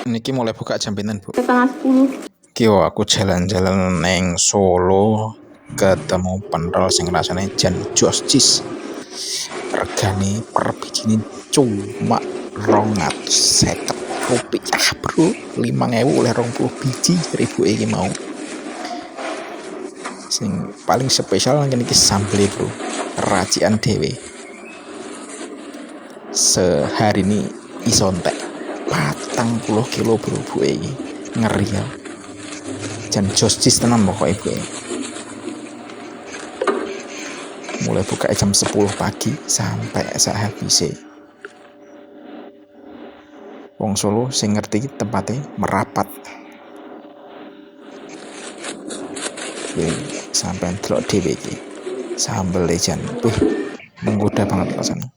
Niki mulai buka jam pinten, Bu? Setengah 10. Kyo aku jalan-jalan neng Solo ketemu pentol sing rasane jan jostis. Regane per bijine cuma 250 rupiah, Bro. 5.000 oleh 20 biji ribu iki mau. Sing paling spesial nang iki sambel, Bro. Racikan dhewe. Sehari ini iso entek 40 kilo, Bro, Bu iki. Ngeri ya. Jan jostis tenan pokoknya, Bu. Mulai buka jam 10 pagi sampai sehabisnya. Wong Solo sing ngerti tempatnya merapat. Sampai delok dhewe iki. Sambel jan. Menggoda banget rasane.